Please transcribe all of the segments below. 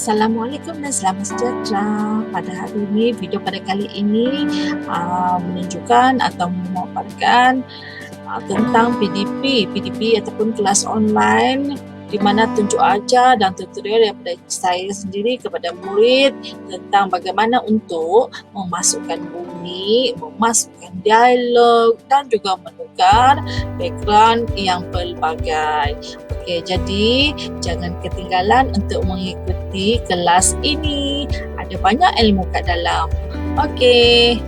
Assalamualaikum dan selamat sejahtera. Pada hari ini, video pada kali ini menunjukkan atau memaparkan tentang PDP ataupun kelas online di mana tunjuk ajar dan tutorial daripada saya sendiri kepada murid tentang bagaimana untuk memasukkan bunyi, memasukkan dialog dan juga menukar background yang pelbagai. Okey, jadi jangan ketinggalan untuk mengikuti kelas ini. Ada banyak ilmu kat dalam. Okey.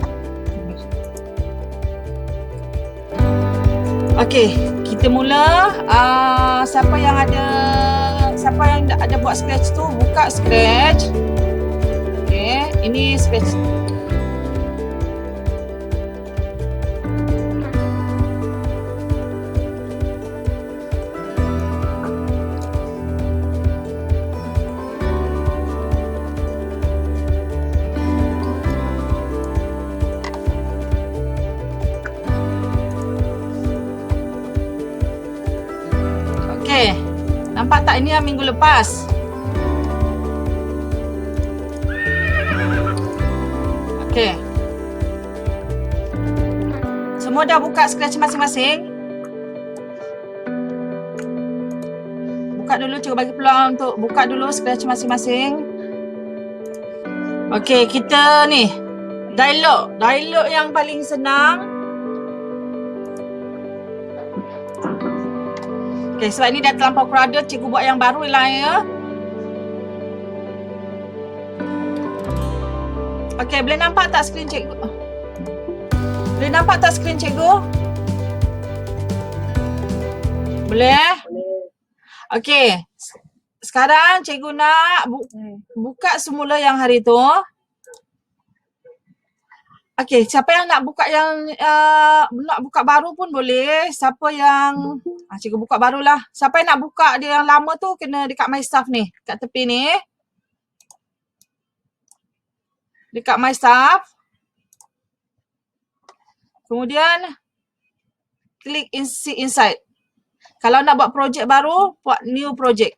Okey, kita mula. Siapa yang ada buat scratch tu, buka scratch. Okey, ini scratch. Okey, nampak tak ini yang minggu lepas? Okey. Semua dah buka scratch masing-masing? Buka dulu, cikgu bagi peluang untuk buka dulu scratch masing-masing. Okey, kita ni dialog yang paling senang. Okey, sebab ni dah terlampau crowded, cikgu buat yang baru lah ya. Okey, boleh nampak tak skrin cikgu? Boleh nampak tak skrin cikgu? Boleh? Okey. Sekarang cikgu nak buka semula yang hari tu. Okey, siapa yang nak buka nak buka baru pun boleh. Siapa yang cikgu buka barulah. Siapa yang nak buka dia yang lama tu kena dekat my staff ni, kat tepi ni. Dekat my staff. Kemudian klik see inside. Kalau nak buat projek baru, buat new project.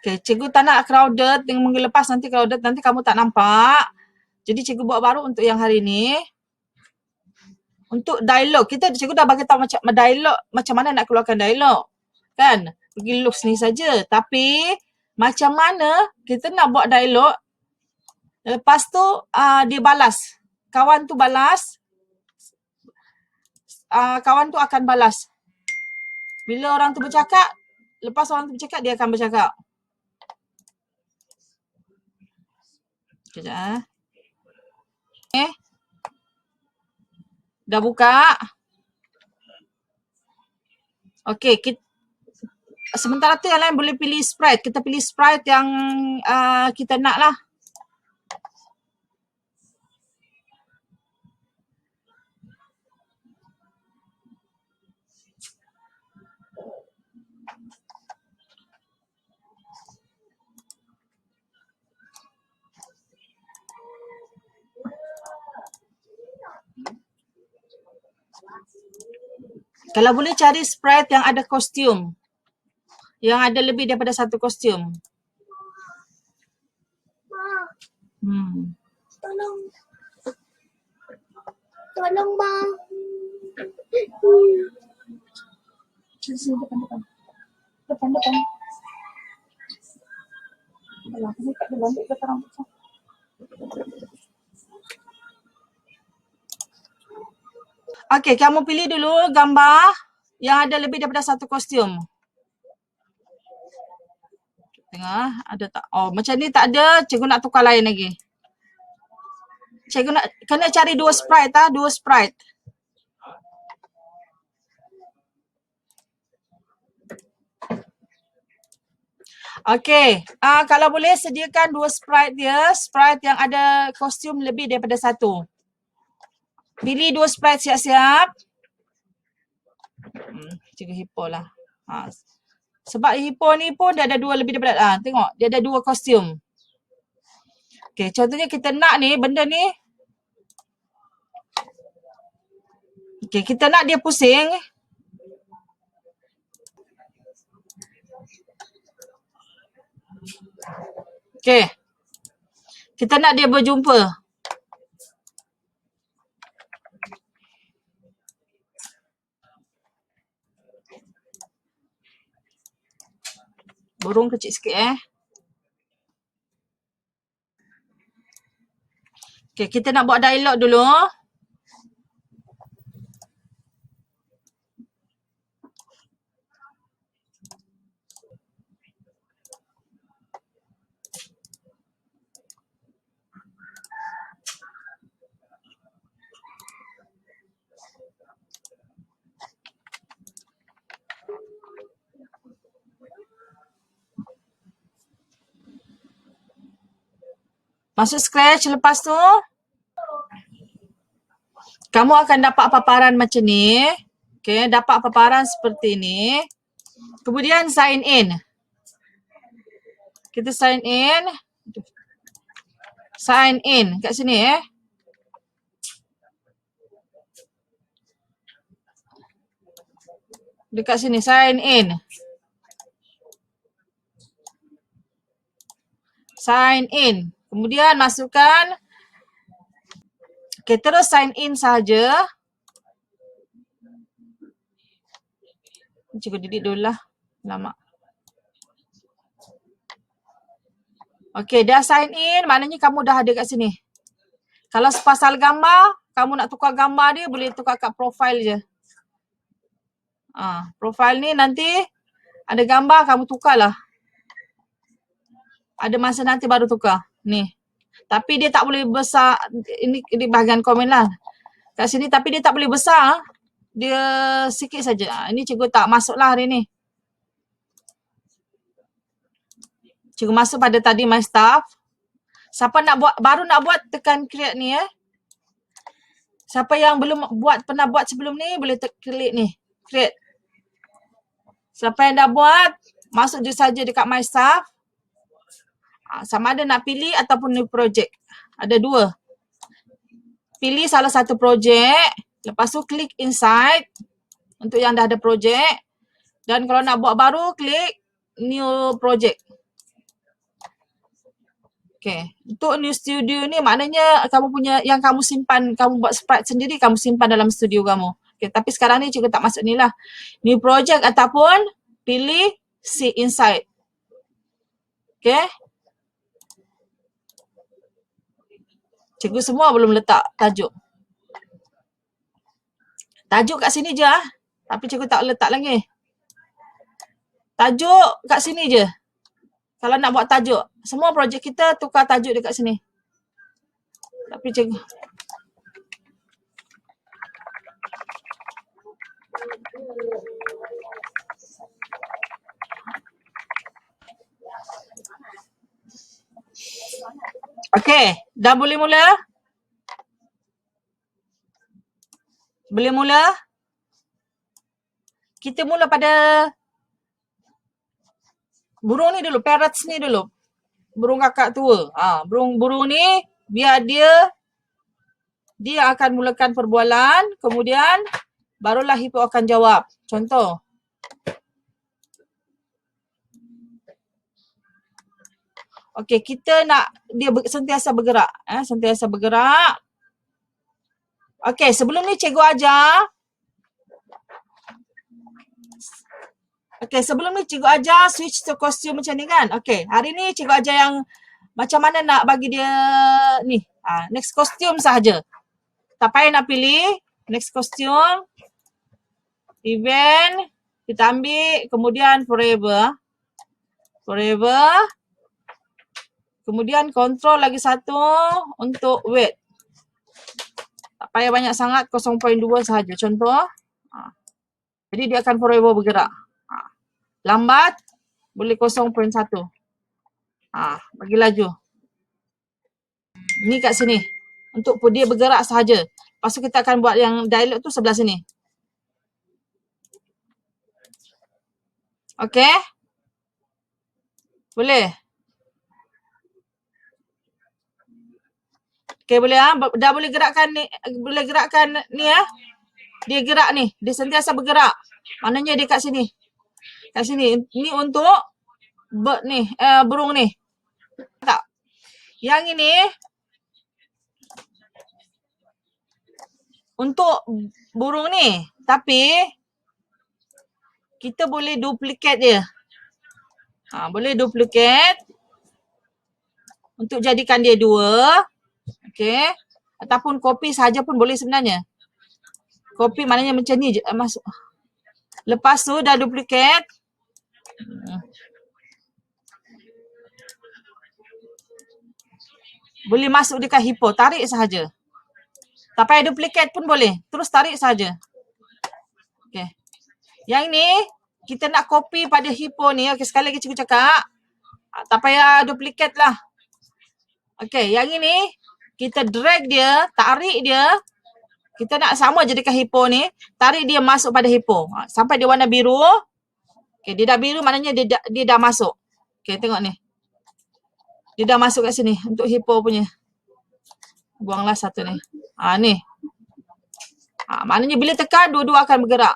Okay, cikgu tak nak crowded, minggu lepas nanti crowded, nanti kamu tak nampak. Jadi cikgu buat baru untuk yang hari ni. Untuk dialog, cikgu dah bagi tahu macam mana nak keluarkan dialog. Kan? Pergi looks ni saja. Tapi macam mana kita nak buat dialog, lepas tu dia balas. Kawan tu balas. Kawan tu akan balas. Bila orang tu bercakap, lepas orang tu bercakap, dia akan bercakap. Sekejap. Okay. Dah buka. Okey, sementara tu yang lain boleh pilih sprite. Kita pilih sprite yang kita nak lah. Kalau boleh cari sprite yang ada kostum. Yang ada lebih daripada satu kostum. Tolong bang. Sini depan. Depan. Alah, ni kat dalam dekat rambut saya. Okey, kamu pilih dulu gambar yang ada lebih daripada satu kostum. Tengok ada tak? Oh, macam ni tak ada, cikgu nak tukar lain lagi. Cikgu nak kena cari dua sprite. Okey, kalau boleh sediakan dua sprite dia, sprite yang ada kostum lebih daripada satu. Pilih dua sprite siap-siap. Cikgu hipo lah. Sebab hipo ni pun dia ada dua lebih daripada, tengok dia ada dua kostum. Okey, contohnya kita nak ni, benda ni. Okey, kita nak dia pusing. Okey. Kita nak dia berjumpa. Burung kecil sikit Okey, kita nak buat dialog dulu. Masuk Scratch, lepas tu kamu akan dapat paparan macam ni. Okey, dapat paparan seperti ni. Kemudian sign in. Kita sign in. Sign in kat sini Dekat sini sign in. Sign in. Kemudian masukkan. Okey, terus sign in saja. Cikgu didik dulu lah. Lama. Okey, dah sign in, maknanya kamu dah ada kat sini. Kalau sepasal gambar, kamu nak tukar gambar dia, boleh tukar kat profile je. Profile ni nanti ada gambar, kamu tukarlah. Ada masa nanti baru tukar. Ni. Tapi dia tak boleh besar. Ini bahagian komen lah. Kat sini tapi dia tak boleh besar. Dia sikit saja. Ini cikgu tak masuk lah hari ni. Cikgu masuk pada tadi my staff. Siapa nak buat, baru nak buat, tekan create ni Siapa yang belum pernah buat sebelum ni, boleh klik ni. Create. Siapa yang dah buat, masuk je saja dekat my staff. Sama ada nak pilih ataupun new project. Ada dua. Pilih salah satu projek. Lepas tu klik inside. Untuk yang dah ada projek. Dan kalau nak buat baru, klik new project. Okay. Untuk new studio ni maknanya kamu punya, yang kamu simpan, kamu buat sprite sendiri, kamu simpan dalam studio kamu. Okay. Tapi sekarang ni cikgu tak masuk ni lah. New project ataupun pilih see inside. Okay. Cikgu semua belum letak tajuk. Tajuk kat sini je Tapi cikgu tak letak lagi. Tajuk kat sini je. Kalau nak buat tajuk. Semua projek kita tukar tajuk dekat sini. Tapi cikgu. Okey, dah boleh mula? Boleh mula? Kita mula pada burung ni dulu, parrots ni dulu. Burung kakak tua. Burung ni biar dia akan mulakan perbualan, kemudian barulah hippo akan jawab. Contoh. Okey, kita nak dia sentiasa bergerak. Sentiasa bergerak. Okey, sebelum ni cikgu ajar. Switch to costume macam ni kan. Okey, hari ni cikgu ajar yang macam mana nak bagi dia ni. Next costume sahaja. Tak payah nak pilih. Next costume. Event. Kita ambil. Kemudian forever. Kemudian control lagi satu untuk weight. Tak payah banyak sangat, 0.2 sahaja. Contoh. Jadi dia akan forever bergerak. Lambat, boleh 0.1. Bagi laju. Ni kat sini. Untuk dia bergerak sahaja. Lepas tu kita akan buat yang dialog tu sebelah sini. Okey? Boleh? Okey, boleh dah boleh gerakkan ni, Dia gerak ni, dia sentiasa bergerak. Maknanya dia kat sini. Kat sini. Ni untuk bird ni, burung ni. Tak. Yang ini untuk burung ni. Tapi kita boleh duplicate dia. Boleh duplicate untuk jadikan dia 2. Okey. Ataupun copy saja pun boleh sebenarnya. Copy maknanya macam ni je masuk. Lepas tu dah duplicate. Boleh masuk dekat hippo, tarik sahaja. Tak payah duplicate pun boleh. Terus tarik saja. Okey. Yang ni kita nak copy pada hippo ni. Okey, sekali lagi cikgu cakap. Tak payah duplicate lah. Okey, yang ini kita drag dia, tarik dia. Kita nak sama je dekat hippo ni. Tarik dia masuk pada hippo. Sampai dia warna biru. Okey, dia dah biru maknanya dia dah masuk. Okey, tengok ni. Dia dah masuk kat sini untuk hippo punya. Buanglah satu ni. Ni. Maknanya bila tekan, dua-dua akan bergerak.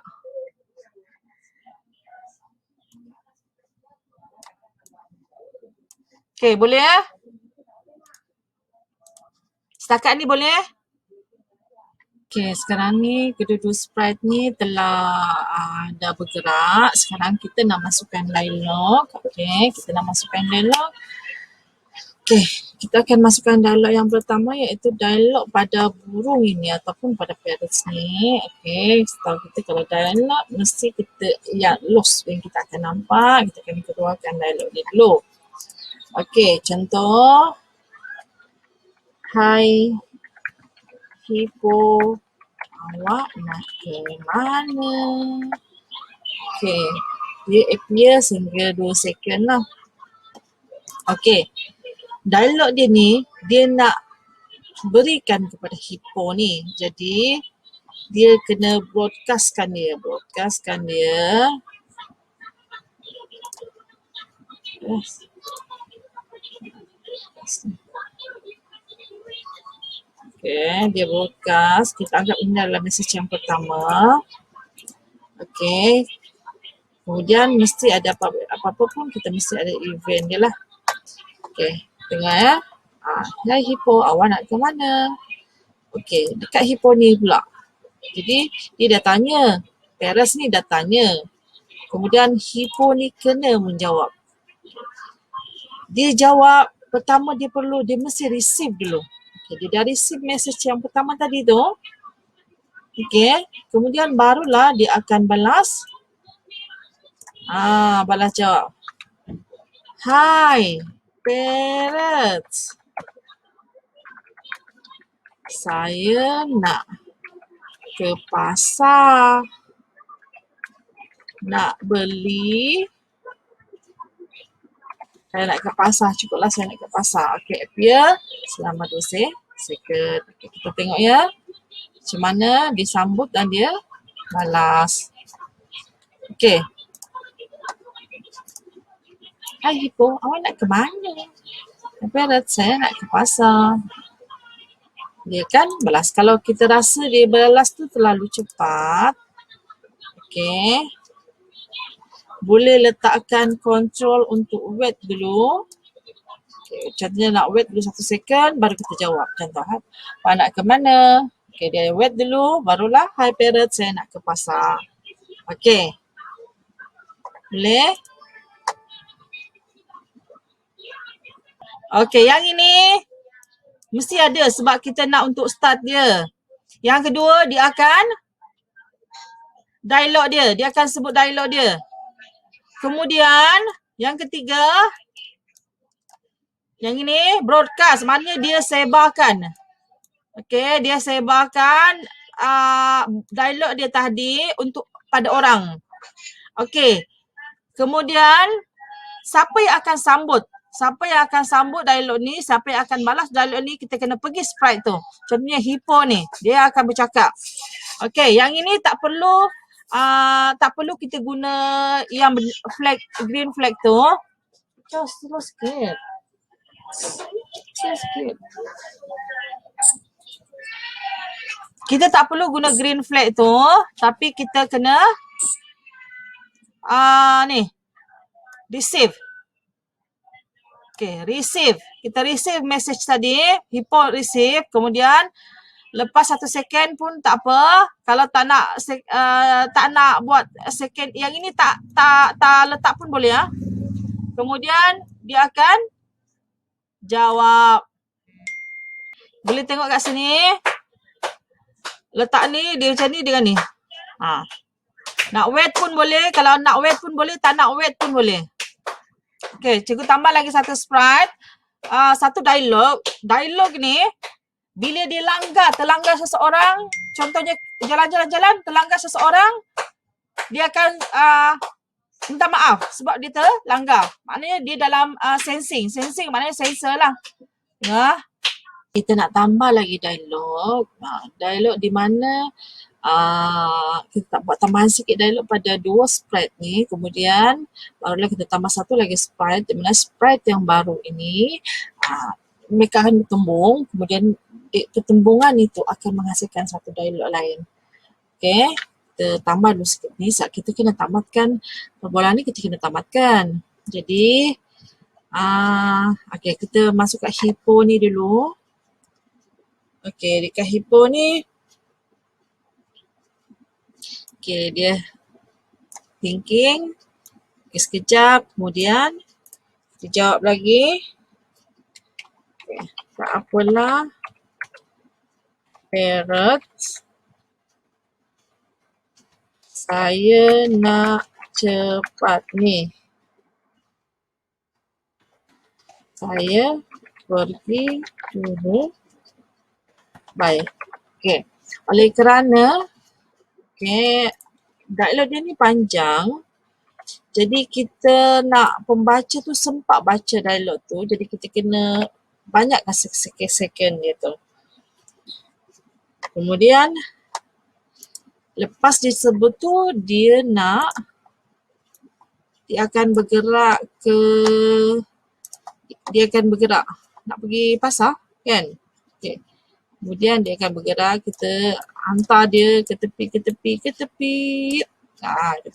Okey, boleh Setakat ni boleh Okey, sekarang ni kedua-dua sprite ni telah dah bergerak. Sekarang kita nak masukkan dialog. Okey, kita nak masukkan dialog. Okey, kita akan masukkan dialog yang pertama iaitu dialog pada burung ini ataupun pada parrots ni. Okey, setahu kita kalau dialog mesti kita lost yang kita akan nampak. Kita akan keluarkan dialog ni dulu. Okey, contoh. Hai hippo, awak nak ke mana? Okey, dia appear sehingga 2 second lah. Okey, dialog dia ni, dia nak berikan kepada hippo ni. Jadi, dia kena broadcastkan dia. Okey, dia broadcast. Kita anggap ini adalah message yang pertama. Okey. Kemudian mesti ada apa-apa pun kita mesti ada event dia lah. Okey, tengok Hai hippo, awak nak ke mana? Okey, dekat hippo ni pula. Jadi, dia dah tanya. Parrots ni dah tanya. Kemudian hippo ni kena menjawab. Dia jawab, pertama dia mesti receive dulu. Okay, dia dah receive message yang pertama tadi tu. Okey, kemudian barulah dia akan balas. Balas jawab. Hai, parrots. Saya nak ke pasar. Nak beli. Saya nak ke pasar. Cukuplah saya nak ke pasar. Okey, appear selama 2 second. Okay, kita tengok ya. Macam mana disambut dan dia balas. Okey. Hai hippo, awak nak ke mana? Parrot, saya nak ke pasar. Dia kan balas. Kalau kita rasa dia balas tu terlalu cepat. Okey. Boleh letakkan control untuk wait dulu. Okay, contohnya nak wait dulu 1 second baru kita jawab. Contoh, awak nak ke mana? Okey, dia wait dulu barulah hi parrot, saya nak ke pasar. Okey. Boleh? Okey, yang ini mesti ada sebab kita nak untuk start dia. Yang kedua, dia akan dialog dia. Dia akan sebut dialog dia. Kemudian, yang ketiga, yang ini broadcast. Maknanya dia sebarkan. Okey, dia sebarkan dialog dia tadi untuk pada orang. Okey. Kemudian, siapa yang akan sambut? Siapa yang akan sambut dialog ni? Siapa yang akan balas dialog ni? Kita kena pergi sprite tu. Contohnya hippo ni. Dia akan bercakap. Okey, yang ini tak perlu kita guna yang flag, green flag tu. Slow sikit. Kita tak perlu guna green flag tu, tapi kita kena receive. Okay, receive. Kita receive message tadi. Hippo receive. Kemudian lepas 1 second pun tak apa. Kalau tak nak buat second yang ini tak letak pun boleh ya. Kemudian dia akan jawab. Boleh tengok kat sini. Letak ni dia macam ni dengan ni. Ha. Nak wait pun boleh. Kalau nak wait pun boleh. Tak nak wait pun boleh. Okay, cikgu tambah lagi satu sprite. Satu dialog. Dialog ni bila dia terlanggar seseorang, contohnya jalan-jalan, terlanggar seseorang, dia akan minta maaf sebab dia terlanggar. Maknanya dia dalam sensing. Sensing maknanya sensor lah. Ya. Kita nak tambah lagi dialog. Dialog di mana kita buat tambahan sikit dialog pada 2 sprite ni. Kemudian barulah kita tambah satu lagi sprite. Di mana sprite yang baru ini mereka akan bertembung. Kemudian pertembungan itu akan menghasilkan satu dialog lain. Okay, kita tambah dulu sikit ni. Saat kita kena tamatkan perbualan ni, kita kena tamatkan. Jadi, okay, kita masuk kat Hippo ni dulu. Okay, dekat Hippo ni, okay, dia thinking. Okay, sekejap, kemudian dia jawab lagi. Okay, tak apalah. Parrots, saya nak cepat ni. Saya pergi dulu. Baik. Okay. Oleh kerana dialog dia ni panjang, jadi kita nak pembaca tu sempat baca dialog tu, jadi kita kena banyakkan second dia tu. Kemudian lepas disebut tu dia akan bergerak nak pergi pasar kan. Okay. Kemudian dia akan bergerak, kita hantar dia ke tepi. Ke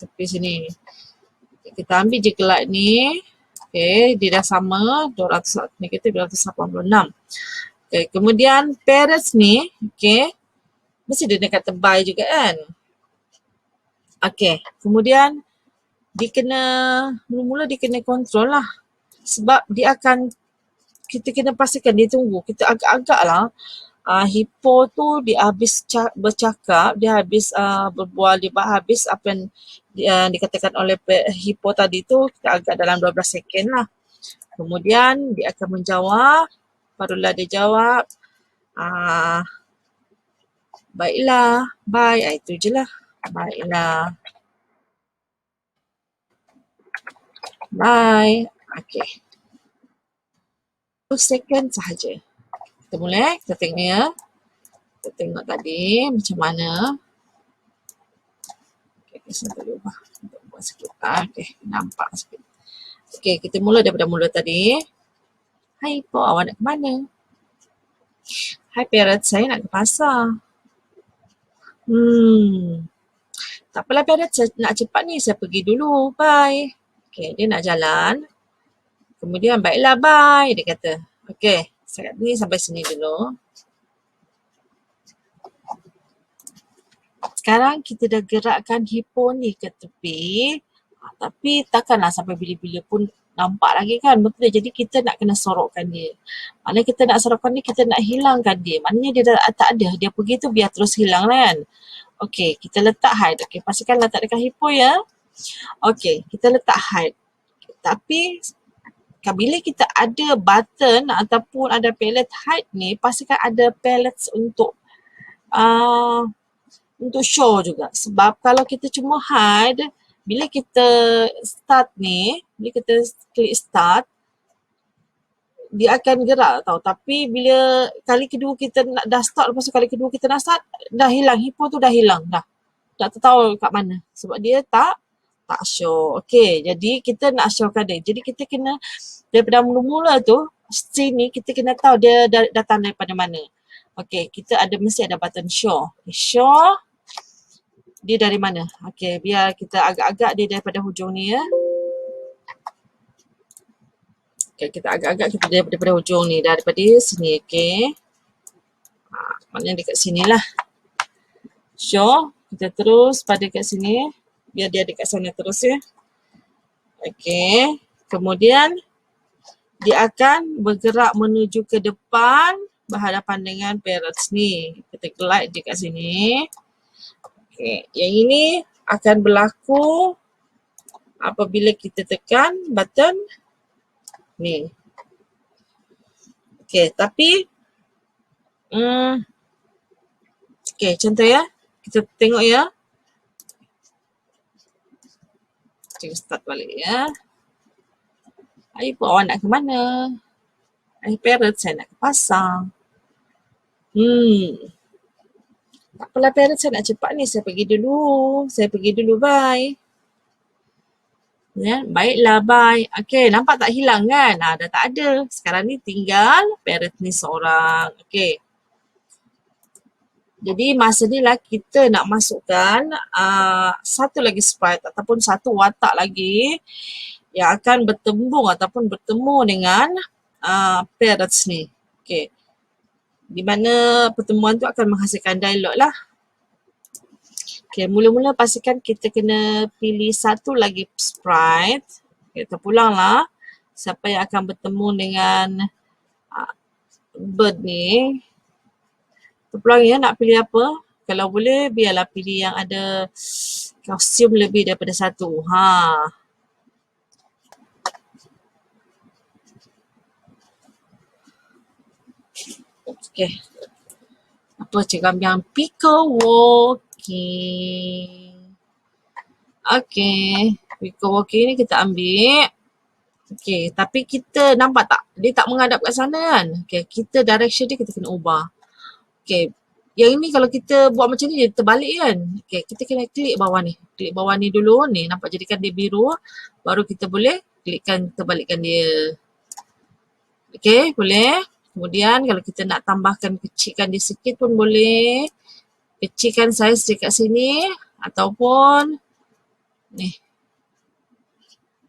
tepi sini. Kita ambil je kelab ni. Okay, dia dah sama 200, negatif 286. Okay, kemudian parrots ni, okay, mesti dia dekat tebal juga kan. Okay, kemudian mula-mula dia kena kontrol lah. Sebab kita kena pastikan dia tunggu. Kita agak-agak lah. Hippo tu dia habis bercakap, dia habis berbual, dia habis apa yang dikatakan oleh Hippo tadi tu, kita agak dalam 12 second lah. Kemudian dia akan menjawab, barulah dia jawab, baiklah, bye, itu je lah. Baiklah. Bye. Okay. 2 second sahaja. Kita boleh, kita tengok ya. Kita tengok tadi macam mana. Okay, saya boleh ubah. Untuk buat sikit. Okay, nampak sikit. Okay, kita mula daripada mula tadi. Hai Po, awak nak ke mana? Hai Parrot, saya nak ke pasar. Tak apalah Parrot, saya nak cepat ni, saya pergi dulu. Bye. Okay, dia nak jalan. Kemudian, baiklah bye, dia kata. Okay, saya ni sampai sini dulu. Sekarang kita dah gerakkan Hippo ni ke tepi. Tapi takkanlah sampai bila-bila pun nampak lagi kan. Betul. Jadi kita nak kena sorokkan dia. Maknanya kita nak sorokkan dia, kita nak hilangkan dia. Maknanya dia dah tak ada. Dia pergi tu biar terus hilang kan. Okay, kita letak hide. Okay, pastikan letak dekat Hippo ya. Okay, kita letak hide. Tapi bila kita ada button ataupun ada palette hide ni, pastikan ada palettes untuk show juga. Sebab kalau kita cuma hide, bila kita start ni, bila kita klik start, dia akan gerak tau. Tapi bila kali kedua kita nak dah start, lepas tu kali kedua kita nak start, dah hilang. Hippo tu dah hilang dah. Tak tahu kat mana. Sebab dia tak show. Okay, jadi kita nak showkan dia. Jadi kita kena, daripada mula-mula tu, sini kita kena tahu dia datang daripada mana. Okay, kita mesti ada button show. Show, dia dari mana? Okay, biar kita agak-agak dia daripada hujung ni ya. Okay, kita agak-agak kita daripada hujung ni, daripada sini, okay. Maknanya dekat sini lah. So, kita terus pada kat sini, biar dia dekat sana terus ya. Okay, kemudian dia akan bergerak menuju ke depan berhadapan dengan parents ni. Kita glide dekat sini. Okay, yang ini akan berlaku apabila kita tekan button ni. Okay, tapi okay, contoh ya. Kita tengok ya. Kita start balik ya. Ibu awak nak ke mana? Parents saya nak ke pasar. Tak apalah parents saya nak cepat ni. Saya pergi dulu. Bye. Ya, baiklah, bye. Okay, nampak tak hilang kan? Dah tak ada. Sekarang ni tinggal parent ni seorang. Okay. Jadi masa ni lah kita nak masukkan satu lagi sprite ataupun satu watak lagi yang akan bertembung ataupun bertemu dengan parents ni. Okay. Di mana pertemuan tu akan menghasilkan dialog lah. Okay, mula-mula pastikan kita kena pilih satu lagi sprite. Kita pulang lah. Siapa yang akan bertemu dengan bird ni. Terpulang ya, nak pilih apa? Kalau boleh, biarlah pilih yang ada kostum lebih daripada satu. Okay. Apa cakap yang Pico walking. Okay. Pico walking ni kita ambil. Okay. Tapi kita nampak tak? Dia tak menghadap kat sana kan? Okay. Kita direction dia kita kena ubah. Okay. Yang ini kalau kita buat macam ni dia terbalik kan? Okay. Kita kena klik bawah ni. Klik bawah ni dulu. Ni nampak jadikan dia biru. Baru kita boleh klikkan, terbalikkan dia. Okay. Boleh. Kemudian kalau kita nak tambahkan, kecilkan dia sikit pun boleh. Kecilkan saiz dekat sini. Ataupun ni.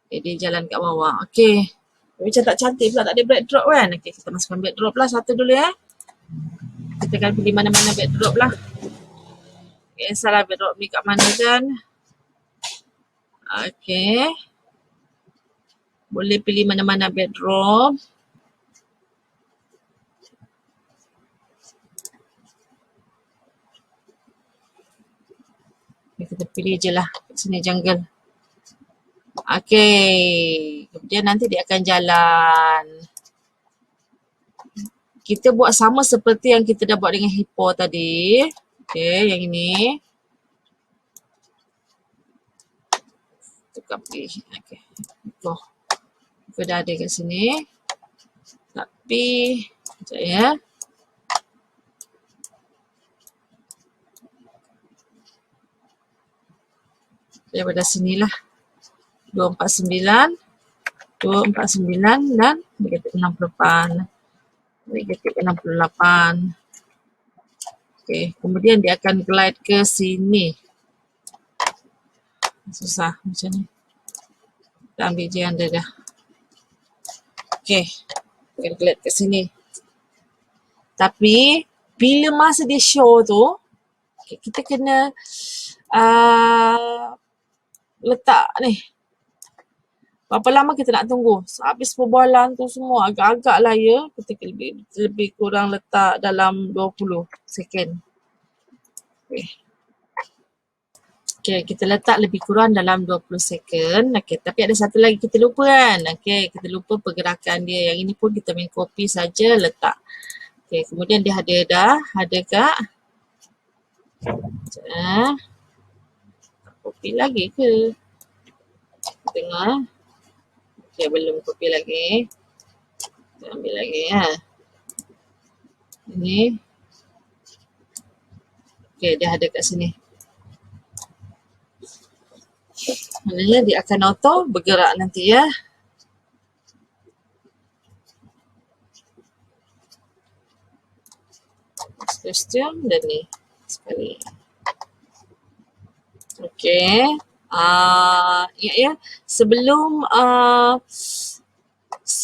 Okay, dia jalan kat bawah. Okay. Macam tak cantik pula, tak ada backdrop kan? Okay, kita masukkan backdrop lah satu dulu ya. Kita akan pilih mana-mana backdrop lah. Okay, salah backdrop ni kat mana kan? Okay. Boleh pilih mana-mana backdrop. Okay, kita pilih je lah. Sini jungle. Okay. Kemudian nanti dia akan jalan. Kita buat sama seperti yang kita dah buat dengan hippo tadi. Okay, yang ini. Tukar pilih. Okay. Hippo. Hippo dah ada kat sini. Tapi, sekejap ya. Daripada sinilah. 249 dan negatif 68. Negatif 68. Okay, kemudian dia akan glide ke sini. Susah macam ni. Kita ambil je yang dah. Okay, akan glide ke sini. Tapi, bila masa dia show tu, okay, kita kena letak ni. Berapa lama kita nak tunggu? Habis perbualan tu semua agak-agak lah ya. Kita lebih kurang letak dalam 20 second. Okay. Okay, kita letak lebih kurang dalam 20 second. Okay, tapi ada satu lagi kita lupa kan? Okay, kita lupa pergerakan dia. Yang ini pun kita main copy saja letak. Okay, kemudian dia ada dah. Ada kak? Copy lagi ke? Tengok. Okay, belum copy lagi. Kita ambil lagi ya. Ini. Okay, dia ada kat sini. Maknanya dia akan auto bergerak nanti ya. Costume dan ni. Sekali. Okay. Ya. Sebelum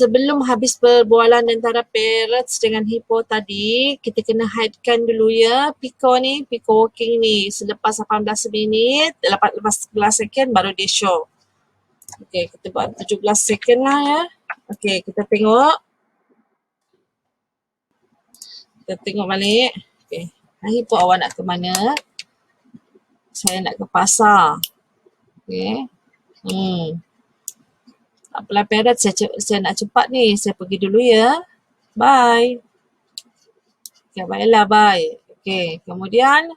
sebelum habis perbualan antara parrots dengan hippo tadi, kita kena hidekan dulu ya Pico ni, Pico walking ni. Selepas 18 minit, lepas 11 second baru dia show. Okey, kita buat 17 second lah ya. Okey, kita tengok. Kita tengok balik. Okey, hippo awak nak ke mana? Saya nak ke pasar. Okey. Tak apalah parrot, saya nak cepat ni. Saya pergi dulu ya. Bye. Okay, baiklah, bye. Okay, kemudian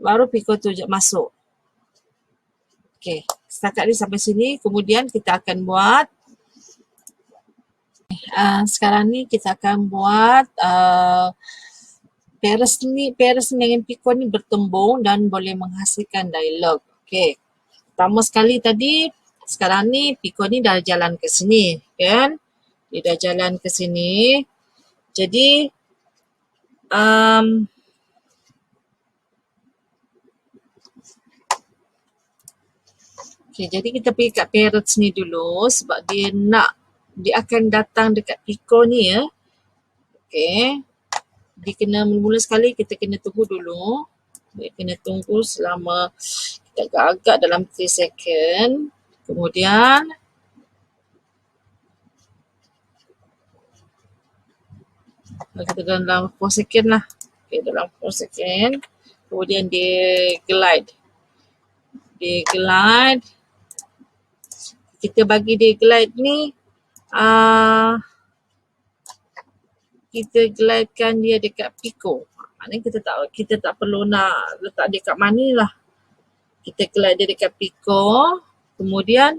baru Pico tu masuk. Okay, setakat ni sampai sini. Kemudian kita akan buat sekarang ni kita akan buat parrots ni dengan Pico ni bertembung dan boleh menghasilkan dialog. Okay, pertama sekali tadi, sekarang ni Pico ni dah jalan ke sini, kan? Dia dah jalan ke sini. Jadi okay, jadi kita pergi kat parrots ni dulu sebab dia akan datang dekat Pico ni ya. Okay, dia kena mula sekali kita kena tunggu dulu. Dia kena tunggu selama kita agak-agak dalam 3 second. Kemudian kita dalam 4 second lah. Okay, dalam 4 second. Kemudian dia glide. Kita bagi dia glide ni, kita glidekan dia dekat Pico. Maknanya kita tak perlu nak letak dia kat mana lah. Kita glide dia dekat Pico. Kemudian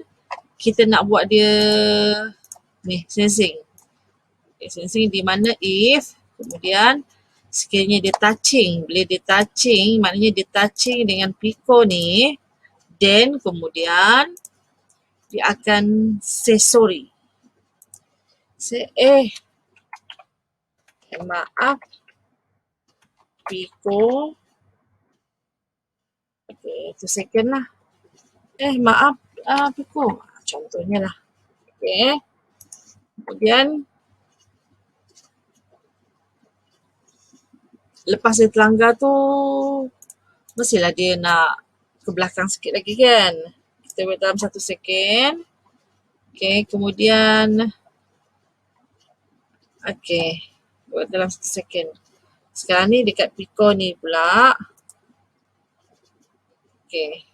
kita nak buat dia ni sensing. Okay, sensing di mana if kemudian sekiranya dia touching, bila dia touching maknanya dia touching dengan Pico ni, then kemudian dia akan say sorry. Say maaf Pico. Okay, 2 second lah. Maaf Pico. Contohnya lah. Okay. Kemudian lepas dia terlanggar tu, mestilah dia nak ke belakang sikit lagi kan. Kita buat dalam 1 second. Okay, kemudian buat dalam 1 second. Sekarang ni dekat Pico ni pula. Okay.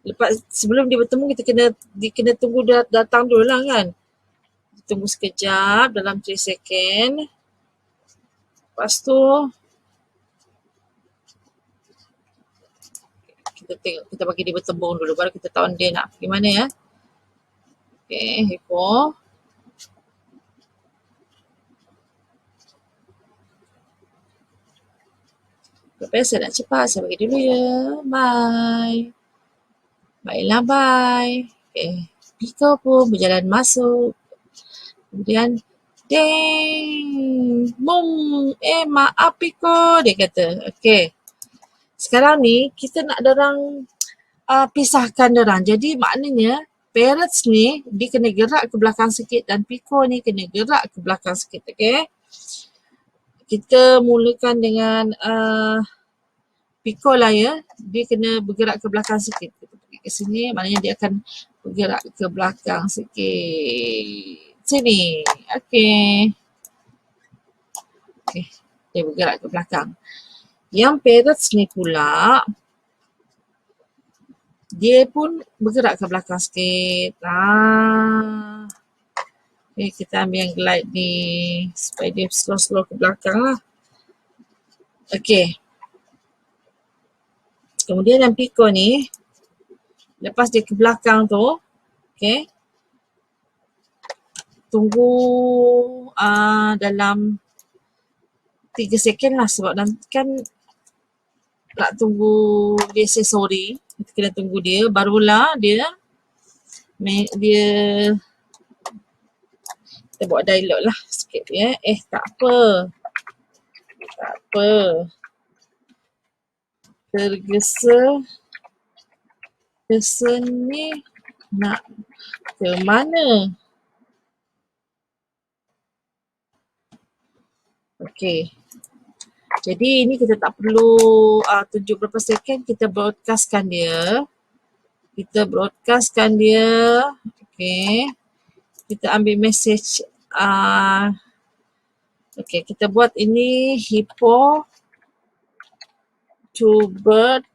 Lepas sebelum dia bertemu kita kena tunggu dia datang dulu lah kan. Tunggu sekejap dalam 3 second. Lepas tu kita bagi dia bertembung dulu baru kita tahu dia nak pergi mana ya. Okay, hippo. Lepas saya nak cepat, saya bagi dulu ya. Bye. Baiklah, bye. Okay, Pico pun berjalan masuk. Kemudian, ding, boom, maaf Pico, dia kata. Okay, sekarang ni kita nak dorang pisahkan dorang. Jadi maknanya parrots ni dia kena gerak ke belakang sikit dan Pico ni kena gerak ke belakang sikit. Okay, kita mulakan dengan Pico lah ya. Dia kena bergerak ke belakang sikit. Kita pergi ke sini, maknanya dia akan bergerak ke belakang sikit. Sini. Okay. Okay, dia bergerak ke belakang. Yang parrots ni pula, dia pun bergerak ke belakang sikit. Okay, kita ambil yang glide ni supaya dia slow-slow ke belakang lah. Okay. Kemudian yang Pico ni, lepas dia ke belakang tu, okay, tunggu dalam 3 second lah sebab nanti kan nak tunggu dia say sorry. Kita kena tunggu dia, barulah dia kita buat dialog lah sikit ya. Tak apa. Tergesa ni nak ke mana? Okey. Jadi ini kita tak perlu tunjuk berapa second, kita broadcastkan dia. Okey. Kita ambil message. Okey, kita buat ini hippo to bird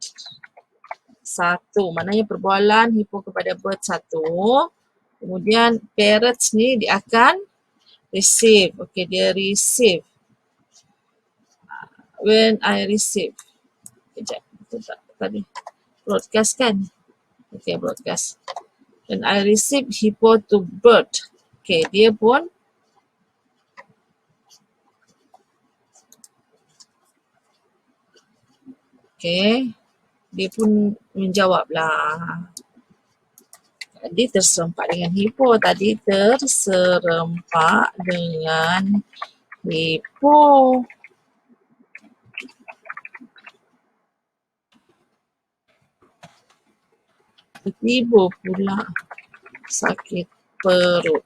1. Maknanya perbualan hippo kepada bird 1. Kemudian parrots ni dia akan receive. Okey, dia receive. When I receive. Kejap, betul tak tadi? Broadcast kan? Okey, broadcast. When I receive hippo to bird. Okey, dia pun dia pun menjawablah. Tadi terserempak dengan hippo. Tiba pula sakit perut.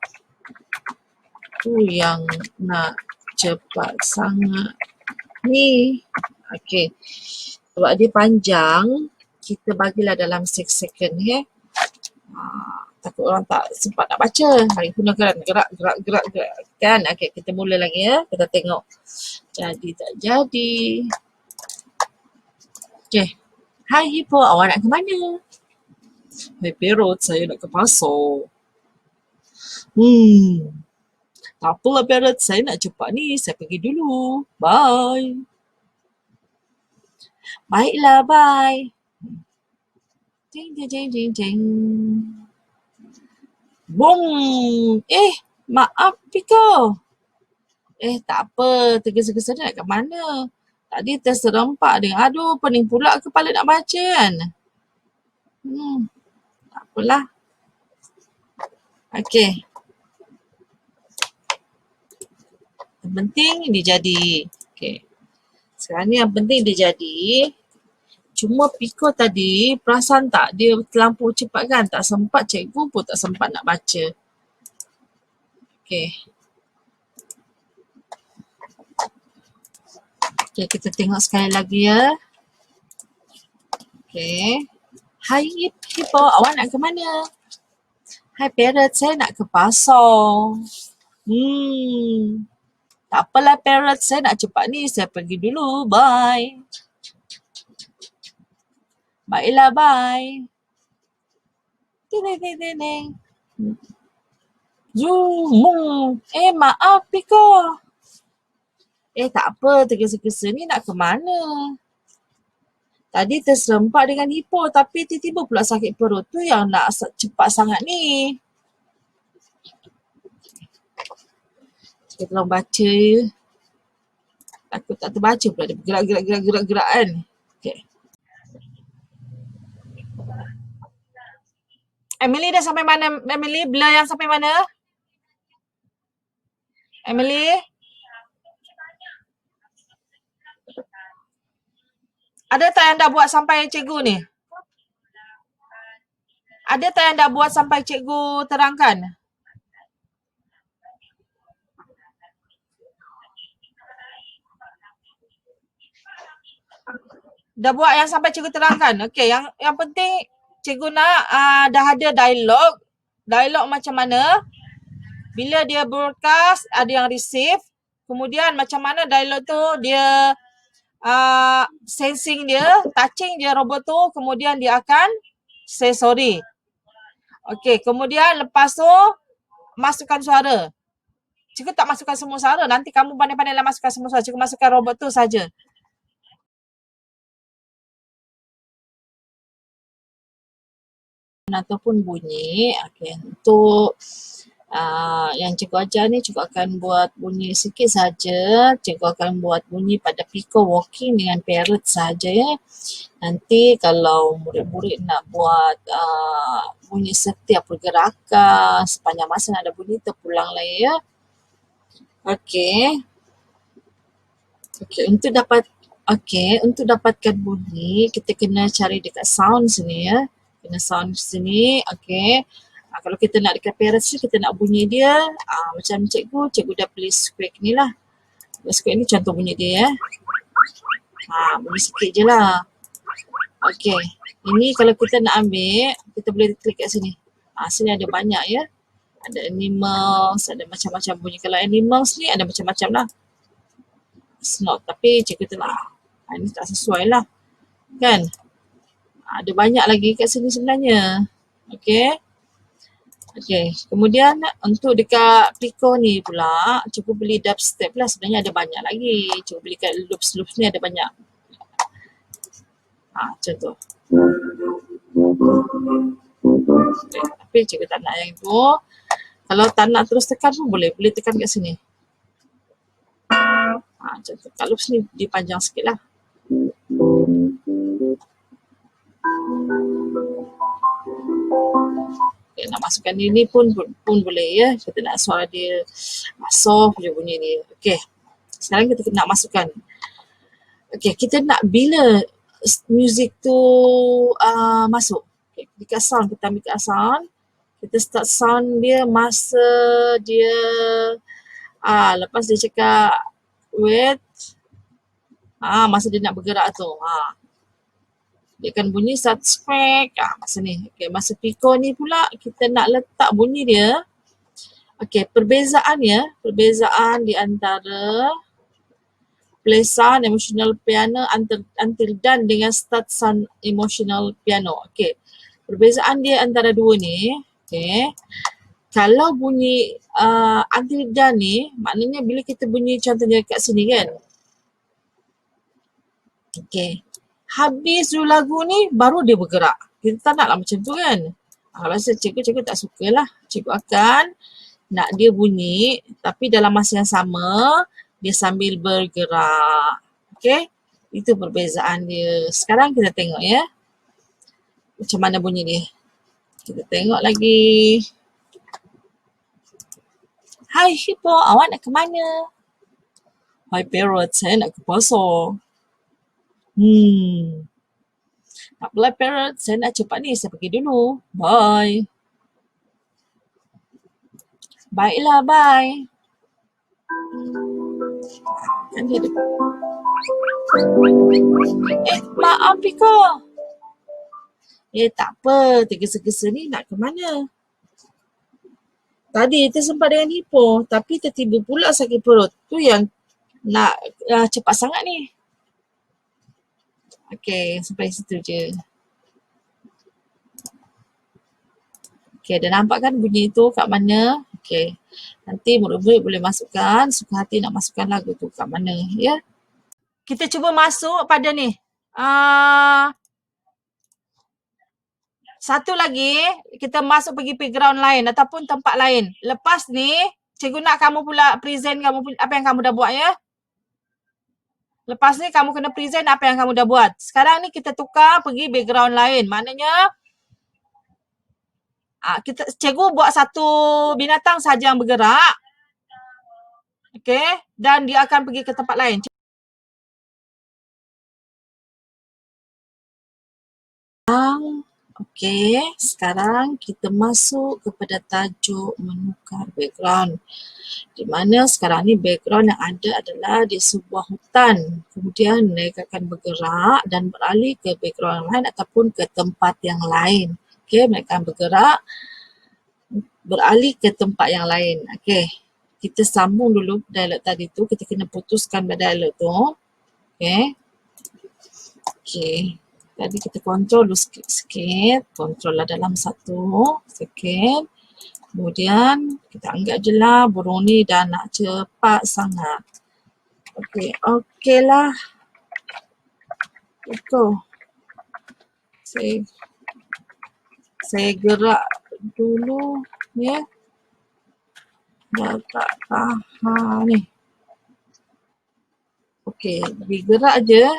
Tu yang nak cepat sangat ni. Okey. Sebab dia panjang, kita bagilah dalam 6 second takut orang tak sempat nak baca. Hari pun gerak kan. Okey, kita mula lagi ya. Kita tengok jadi tak jadi. Okey. Hai hippo, awak nak ke mana? Hai parrot, saya nak ke pasar. Tak apalah parrot, saya nak cepat ni. Saya pergi dulu. Bye. Baiklah, bye. Ding, ding, ding, ding, ding. Boom! Maaf Piko. Tak apa, tergesa-gesa nak ke mana? Tadi terserempak dengan, aduh pening pula kepala nak baca kan. Tak apalah. Okey. Yang penting dia jadi. Okey. Sekarang ni yang penting dia jadi. Cuma Piko tadi, perasan tak dia terlampau cepat kan? Tak sempat, cikgu pun tak sempat nak baca. Okey. Okey, kita tengok sekali lagi ya. Okey. Hai hippo, awak nak ke mana? Hai parrot, saya nak ke pasar. Tak apalah parrot, saya nak cepat ni. Saya pergi dulu. Bye. Baiklah, bye. Ding. Zoom. Maaf Piko. Tak apa, tergesa-gesa ni nak ke mana? Tadi terserempak dengan hippo tapi tiba-tiba pula sakit perut. Tu yang nak cepat sangat ni. Kita tolong baca je. Takut tak terbaca pula dia bergerak kan. Okay. Emily dah sampai mana? Emily, blur yang sampai mana? Emily? Ada tak yang dah buat sampai cikgu ni? Ada tak yang dah buat sampai cikgu terangkan? Dah buat yang sampai cikgu terangkan? Okey, yang penting cikgu nak dah ada dialog. Dialog macam mana? Bila dia broadcast, ada yang receive. Kemudian macam mana dialog tu dia sensing dia, touching dia robot tu, kemudian dia akan say sorry. Okey, kemudian lepas tu masukkan suara. Cikgu tak masukkan semua suara, nanti kamu pandai-pandailah masukkan semua suara. Cikgu masukkan robot tu saja. Ataupun bunyi. Okey, untuk yang cikgu ajar ni, cikgu akan buat bunyi sikit saja. Cikgu akan buat bunyi pada Piko walking dengan parrot saja ya. Nanti kalau murid-murid nak buat bunyi setiap pergerakan sepanjang masa nak ada bunyi, terpulanglah ya. Okey. Untuk dapatkan bunyi, kita kena cari dekat sound sini ya. Kena sound sini. Okey. Kalau kita nak dekat parrot ni, kita nak bunyi dia macam cikgu dah pilih squeak ni lah. Sekarang ni contoh bunyi dia ya. Bunyi sikit je lah. Okey. Ini kalau kita nak ambil, kita boleh klik kat sini. Sini ada banyak ya. Ada animals, ada macam-macam bunyi. Kalau animals ni ada macam-macam lah. Snot. Tapi cikgu tu nak. Ini tak sesuai lah. Kan? Ada banyak lagi kat sini sebenarnya. Okey. Okey, kemudian untuk dekat Pico ni pula, cikgu beli dubstep lah. Sebenarnya ada banyak lagi. Cikgu beli kat loops ni ada banyak. Contoh. Okay. Tapi cikgu tak nak yang itu. Kalau tak nak terus tekan pun boleh. Boleh tekan kat sini. Contoh. Kat loops ni dipanjang sikit lah. Okay, nak masukkan ini pun boleh ya. Kita nak suara dia soft je bunyi ni. Okey. Sekarang kita nak masukkan. Okey, kita nak bila music tu masuk. Okay, dekat sound, kita ambil kat sound. Kita start sound dia masa dia lepas dia cakap wait. Masa dia nak bergerak tu. Dia akan bunyi start spek. Masa ni. Okay, masa Pico ni pula kita nak letak bunyi dia. Okey, perbezaan di antara play sound emotional piano until done dengan start sound emotional piano. Okey. Perbezaan dia antara dua ni, okey. Kalau bunyi until done ni, maknanya bila kita bunyi contohnya kat sini kan. Okey. Habis dulu lagu ni baru dia bergerak. Kita tak naklah macam tu kan. Kalau cikgu tak sukalah. Cikgu akan nak dia bunyi tapi dalam masa yang sama dia sambil bergerak. Okey? Itu perbezaan dia. Sekarang kita tengok ya. Macam mana bunyi dia. Kita tengok lagi. Hai Hippo, awak nak ke mana? Hai Parrot, saya nak ke pasar. Takpelah Parrot, saya nak cepat ni. Saya pergi dulu. Bye. Baiklah, bye. Kan dia maaf Pico. Tak apa, tergesa-gesa ni nak ke mana? Tadi tersempat dengan Hippo, tapi tertiba pula sakit perut. Tu yang nak cepat sangat ni. Okey, sampai situ je. Okey, dah nampak kan bunyi tu kat mana? Okey. Nanti murid-murid boleh masukkan, suka hati nak masukkan lagu tu kat mana, ya. Kita cuba masuk pada ni. Satu lagi, kita masuk pergi playground lain ataupun tempat lain. Lepas ni, cikgu nak kamu pula present apa yang kamu dah buat ya. Lepas ni kamu kena present apa yang kamu dah buat. Sekarang ni kita tukar pergi background lain. Maknanya cikgu buat satu binatang saja yang bergerak. Okey, dan dia akan pergi ke tempat lain. Okey, sekarang kita masuk kepada tajuk menukar background. Di mana sekarang ni background yang ada adalah di sebuah hutan. Kemudian mereka akan bergerak dan beralih ke background yang lain ataupun ke tempat yang lain. Okey, mereka akan bergerak beralih ke tempat yang lain. Okey, kita sambung dulu dialog tadi tu. Kita kena putuskan dialog tu. Okey. Okey. Tadi kita kontrol dulu sikit. Kontrol lah dalam 1 second. Kemudian kita anggap je lah burung ni dah nak cepat sangat. Okey, okeylah. Go. Saya gerak dulu ya. Dah tak tahan ni. Okey, bergerak je.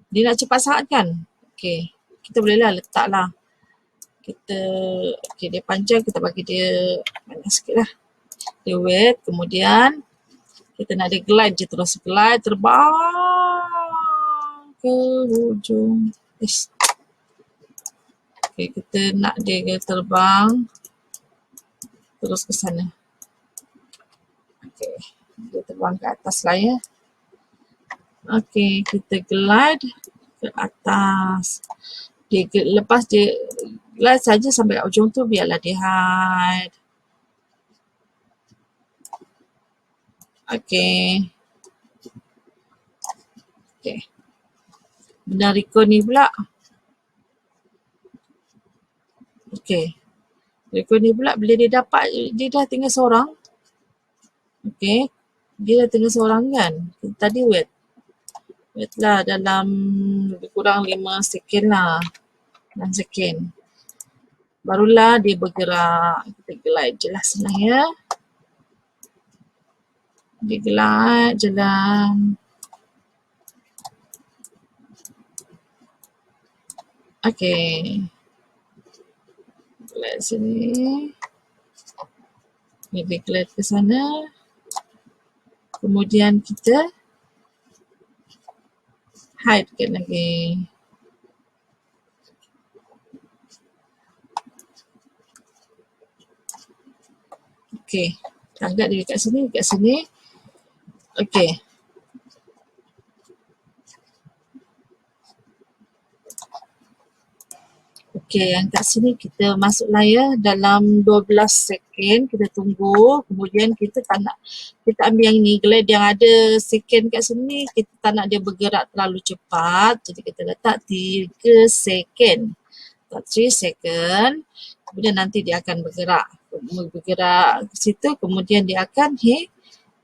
Dia nak cepat sangat kan? Okey, kita bolehlah letaklah. Okey, dia panjang, kita bagi dia banyak sikit lah. Dia wait, kemudian kita nak dia glide je terus. Glide, terbang ke hujung. Okey, kita nak dia terbang terus ke sana. Okey. Dia terbang ke atas lah ya. Okey, kita glide ke atas. Lepas dia glide saja sampai kat ujung tu, biarlah dia hide. Okey. Okey. Benda Rico ni pula. Okey. Rico ni pula bila dia dapat, dia dah tinggal seorang. Okey. Dia dah tinggal seorang kan. Tadi wait lah dalam lebih kurang 5 second lah. 6 second. Barulah dia bergerak. Kita glide je lah senang ya. Dia glide jalan. Okey. Glide sini. Dia glide ke sana. Kemudian kita hide kan lagi. Okey. Anggap dia kat sini, kat sini. Okey. Okey, yang kat sini kita masuklah ya dalam 12 second kita tunggu. Kemudian kita tak nak, kita ambil yang ni, glide yang ada second kat sini, kita tak nak dia bergerak terlalu cepat. Jadi kita letak 3 second. Letak 3 second. Kemudian nanti dia akan bergerak. Bergerak ke situ, kemudian dia akan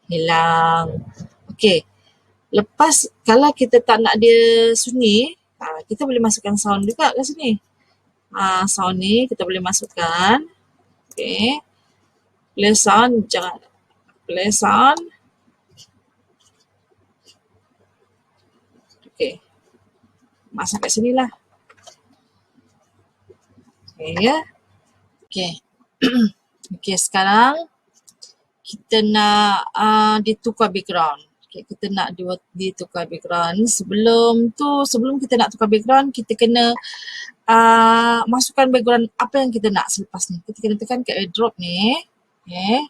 hilang. Okey. Lepas kalau kita tak nak dia sunyi, kita boleh masukkan sound juga kat sini. Sound ni kita boleh masukkan. Okay. Play sound, jangan play sound. Okay. Masuk kat sini lah. Okay ya. Okay. Okay, sekarang kita nak ditukar background. Okay, kita nak ditukar background. Sebelum kita nak tukar background, kita kena masukkan background apa yang kita nak selepas ni. Kita kena tekan kat airdrop ni. Okay.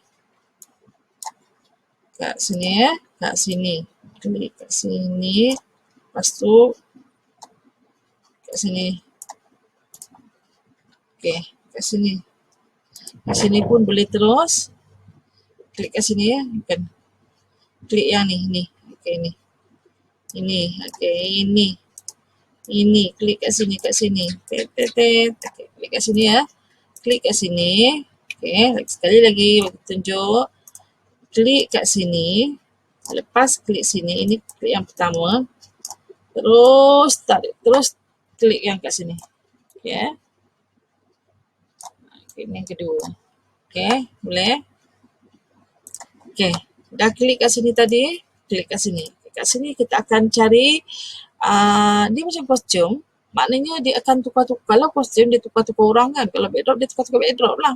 Kat sini ya. Kat sini. Klik kat sini. Lepas tu kat sini. Okay. Kat sini. Kat sini pun boleh terus. Klik kat sini ya. Bukan. Klik yang ni. Ni. Okay ni. Ini. Okay ini. Ini. Klik kat sini. Kat sini. Okay, klik kat sini ya. Klik kat sini. Okay. Sekali lagi bagi tunjuk. Klik kat sini. Lepas klik sini. Ini klik yang pertama. Terus tarik. Terus klik yang kat sini. Okay. Klik yang kedua. Okay. Boleh. Okay. Dah klik kat sini tadi. Klik kat sini. Kat sini kita akan cari. Dia macam kostum. Maknanya dia akan tukar-tukar. Kalau kostum dia tukar-tukar orang kan. Kalau backdrop dia tukar-tukar backdrop lah.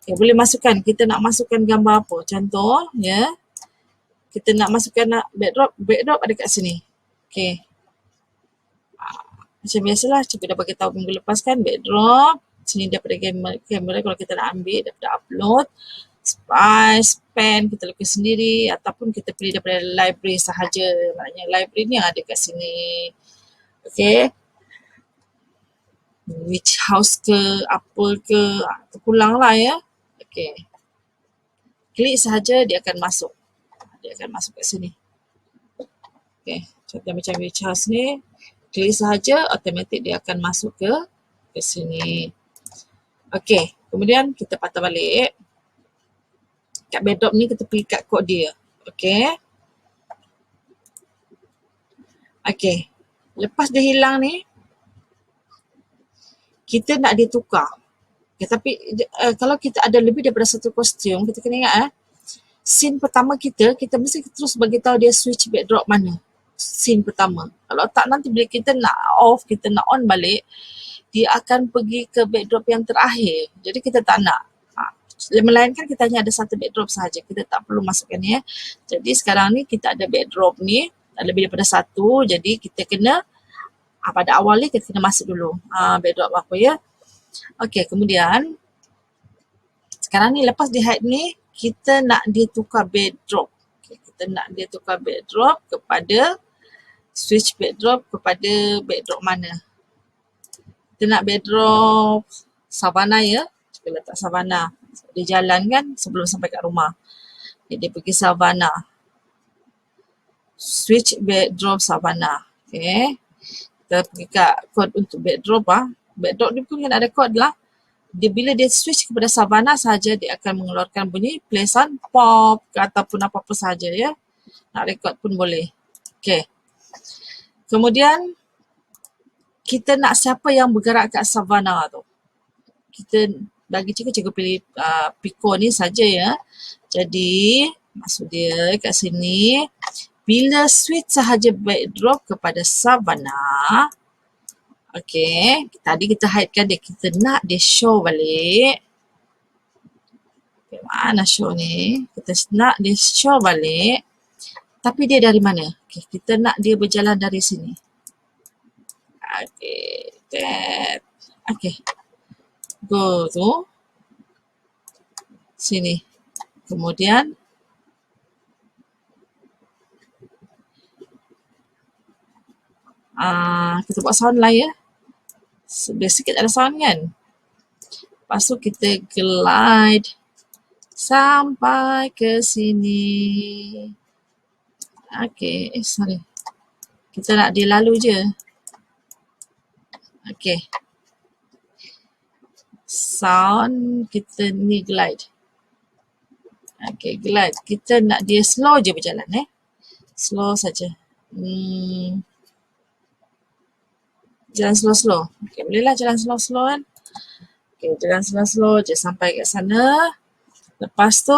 Okay, boleh masukkan. Kita nak masukkan gambar apa. Contoh ya. Kita nak masukkan backdrop ada kat sini. Okay. Macam biasalah. Cikgu dah bagi tahu minggu lepas kan. Backdrop. Sini daripada kamera kalau kita nak ambil daripada upload. Spice, pen kita lukis sendiri ataupun kita pilih daripada library sahaja. Maknanya library ni yang ada kat sini. Okay. Which house ke, apa ke, terpulang lah ya. Okay. Klik sahaja dia akan masuk. Dia akan masuk kat sini. Okay. Contoh macam which house ni. Klik sahaja, automatik dia akan masuk ke sini. Okay. Kemudian kita patah balik. Kat backdrop ni kita pergi kat kod dia. Okay. Okay. Lepas dia hilang ni, kita nak dia tukar. Okay, tapi kalau kita ada lebih daripada satu kostum, kita kena ingat scene pertama kita mesti terus bagi tahu dia switch backdrop mana. Scene pertama. Kalau tak nanti bila kita nak off, kita nak on balik, dia akan pergi ke backdrop yang terakhir. Jadi kita tak nak. Melainkan kita hanya ada satu backdrop sahaja. Kita tak perlu masukkan ya. Jadi sekarang ni kita ada backdrop ni lebih daripada satu. Jadi kita kena pada awal ni kita kena masuk dulu backdrop apa ya. Okey, kemudian sekarang ni lepas di hide ni kita nak ditukar backdrop. kita nak dia tukar backdrop kepada switch backdrop kepada backdrop mana. Kita nak backdrop savana ya. Kita letak savana. Dia jalan kan sebelum sampai kat rumah. Jadi dia pergi savana. Switch backdrop savana. Okay. Kita pergi kat kod untuk backdrop ah. Backdrop dia pun ada kod lah. Bila dia switch kepada savana saja, dia akan mengeluarkan bunyi play sound pop ke ataupun apa-apa saja ya. Nak record pun boleh. Okay. Kemudian kita nak siapa yang bergerak kat savana tu. Kita bagi cikgu pilih Pico ni saja ya. Jadi maksud dia kat sini, bila switch sahaja backdrop kepada savana, okay, tadi kita hidekan dia, kita nak dia show balik. Okay, mana show ni? Kita nak dia show balik. Tapi dia dari mana? Okay, kita nak dia berjalan dari sini. Okay, that. Okay. Go to sini. Kemudian kita buat sound lah ya. Basic ada sound kan. Lepas tu kita glide sampai ke sini. Okay, sorry. Kita nak dia lalu je. Okay. Sound kita ni glide. Okay, glide. Kita nak dia slow je berjalan Slow saja. Jalan slow-slow. Okay, bolehlah jalan slow-slow kan. Okay, jalan slow-slow je sampai kat sana. Lepas tu,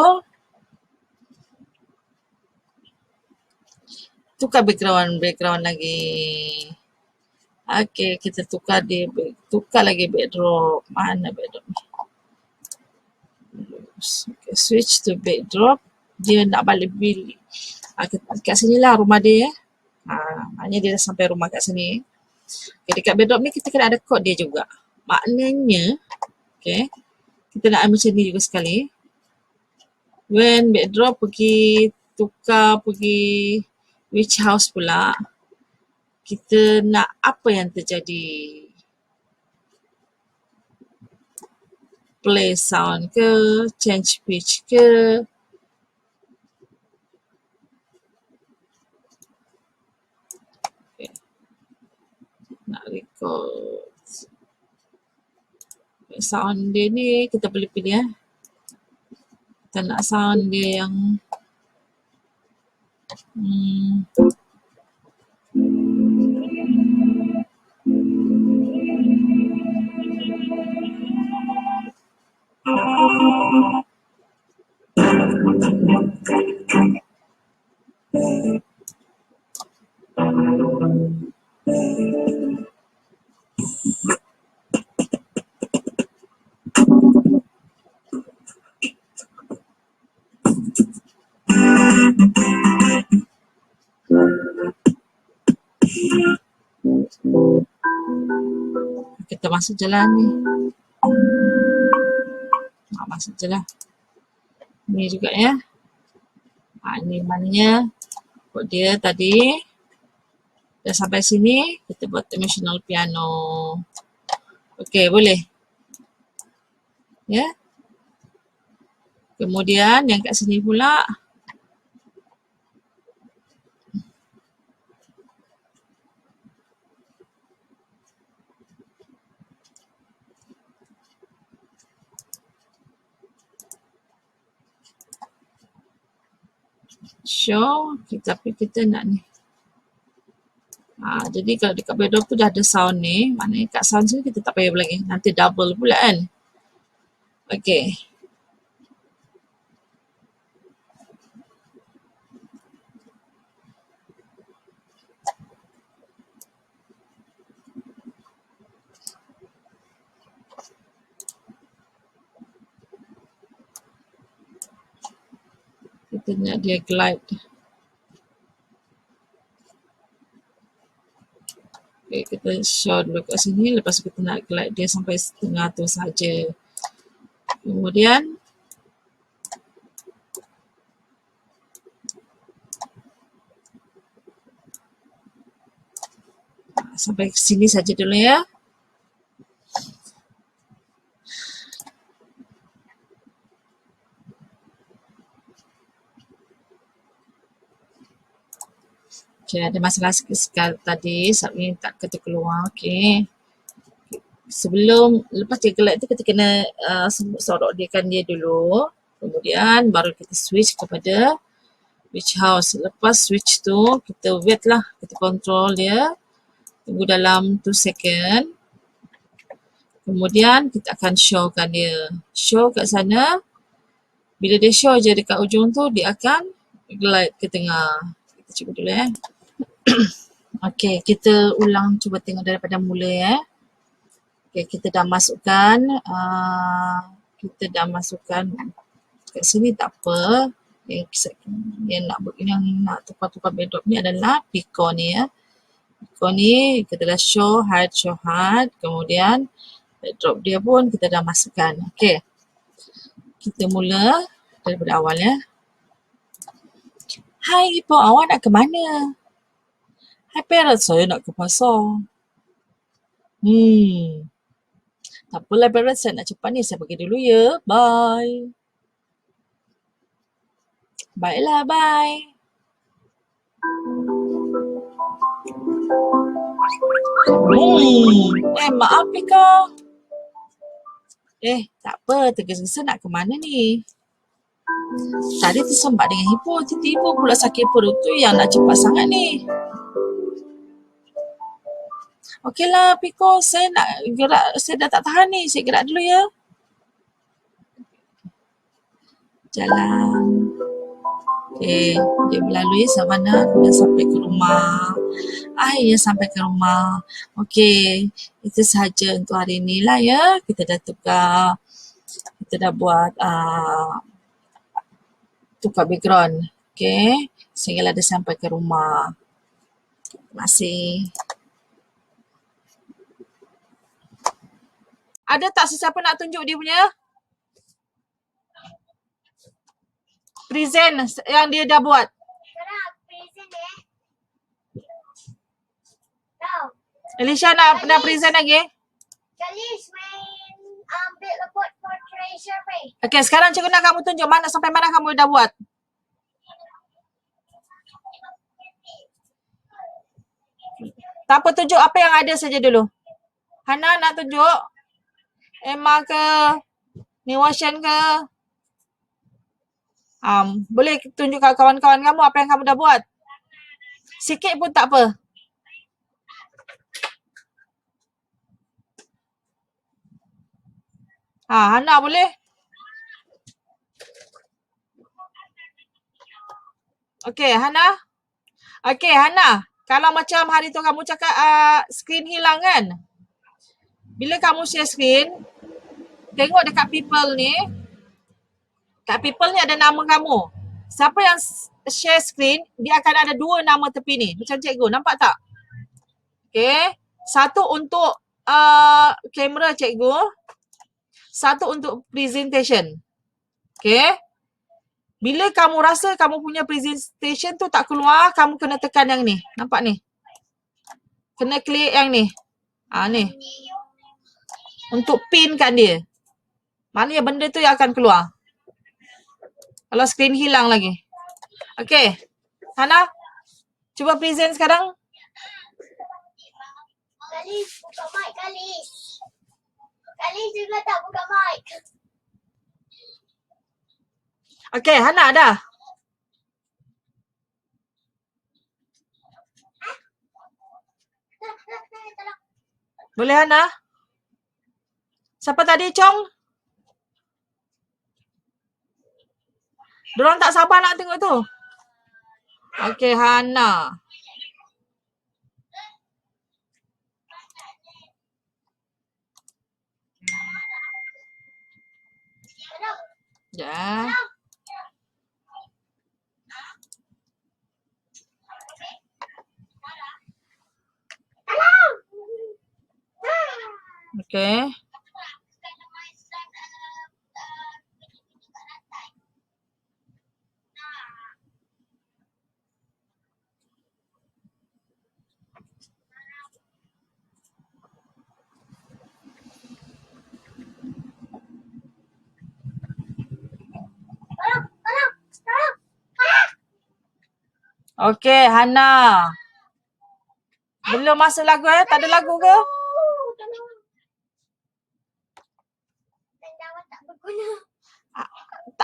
tukar background lagi. Okay, kita tukar lagi backdrop. Mana backdrop ni? Okay, switch to backdrop. Dia nak balik bilik. Kat sini lah rumah dia maknanya dia dah sampai rumah kat sini. Okay, dekat backdrop ni kita kena ada kod dia juga. Maknanya, okay, kita nak macam ni juga sekali. When backdrop pergi which house pula, kita nak apa yang terjadi. Play sound ke, change pitch ke. Okay. Nak record. Sound dia ni kita boleh pilih Kita nak sound dia yang kita masuk jalan ni. Masuk je lah. Ni juga ya. Ni maknanya kod dia tadi. Dah sampai sini, kita buat dimensional piano. Okey, boleh. Ya. Kemudian yang kat sini pula. Show, tapi kita nak ni. Jadi kalau dekat backdrop tu dah ada sound ni, maknanya kat sound sini kita tak payah lagi. Nanti double pula kan. Okey. Kita nak dia glide. Okay, kita show dulu kat sini. Lepas tu kita nak glide dia sampai setengah tu saja. Kemudian Sampai sini saja dulu ya. Okay, ada masalah sekali tadi. Submit tak kata keluar. Okay. Lepas dia gelap tu kita kena sorok dia dulu. Kemudian baru kita switch kepada which house. Lepas switch tu kita wait lah. Kita control dia. Tunggu dalam 2 second. Kemudian kita akan showkan dia. Show kat sana. Bila dia show je dekat ujung tu, dia akan glide ke tengah. Kita cuba dulu Okay, kita ulang cuba tengok daripada mula Okay, kita dah masukkan kat sini tak apa. Yang nak tukar-tukar backdrop ni adalah Pico ni Pico ni kita dah show hide. Kemudian backdrop dia pun kita dah masukkan. Okay. Kita mula daripada awal Hai Ipo, awak nak ke mana? Hai parents, saya nak ke pasar. Tak apalah parents, saya nak cepat ni. Saya pergi dulu ya. Bye. Baiklah, bye. Maaf Pika. Tak apa, tergesa-gesa nak ke mana ni? Tadi tersembat dengan hipo, tiba-tiba pula sakit perut tu yang nak cepat sangat ni. Okeylah Piko, saya nak gerak, saya dah tak tahan ni, saya gerak dulu ya. Jalan. Okay, dia melalui savana kemudian sampai ke rumah. Akhirnya sampai ke rumah. Okay, itu sahaja untuk hari ni lah ya. Kita dah tukar, kita dah buat tukar background. Okay, sehinggalah dia sampai ke rumah. Terima kasih. Ada tak sesiapa nak tunjuk dia punya present yang dia dah buat? Present Elisha nak present lagi? Kalis main ambil report for treasure pay. Okay, sekarang cikgu nak kamu tunjuk mana sampai mana kamu dah buat. Tak apa, tunjuk apa yang ada saja dulu. Hana nak tunjuk? Emma ke? Niwashan ke? Boleh tunjuk kat kawan-kawan kamu apa yang kamu dah buat. Sikit pun tak apa. Hana boleh? Okay, Hana. Okay, Hana. Kalau macam hari tu kamu cakap screen hilang kan? Bila kamu share screen, tengok dekat people ni. Kat people ni ada nama kamu. Siapa yang share screen, dia akan ada 2 nama tepi ni. Macam cikgu, nampak tak? Okay. Satu untuk kamera cikgu. Satu untuk presentation. Okay. Bila kamu rasa kamu punya presentation tu tak keluar, kamu kena tekan yang ni. Nampak ni? Kena klik yang ni. Ni. Untuk pinkan dia. Maknanya benda tu yang akan keluar. Kalau screen hilang lagi. Okay. Hana, cuba present sekarang. Kalis, buka mic Kalis. Kalis juga tak buka mic. Okay, Hana dah. Boleh Hana? Siapa tadi, Chong? Diorang tak sabar nak tengok tu. Okay, Hana. Ya. Okay. Okey, Hana. Belum masuk lagu Tak ada lagu ke? Tanda tak berguna.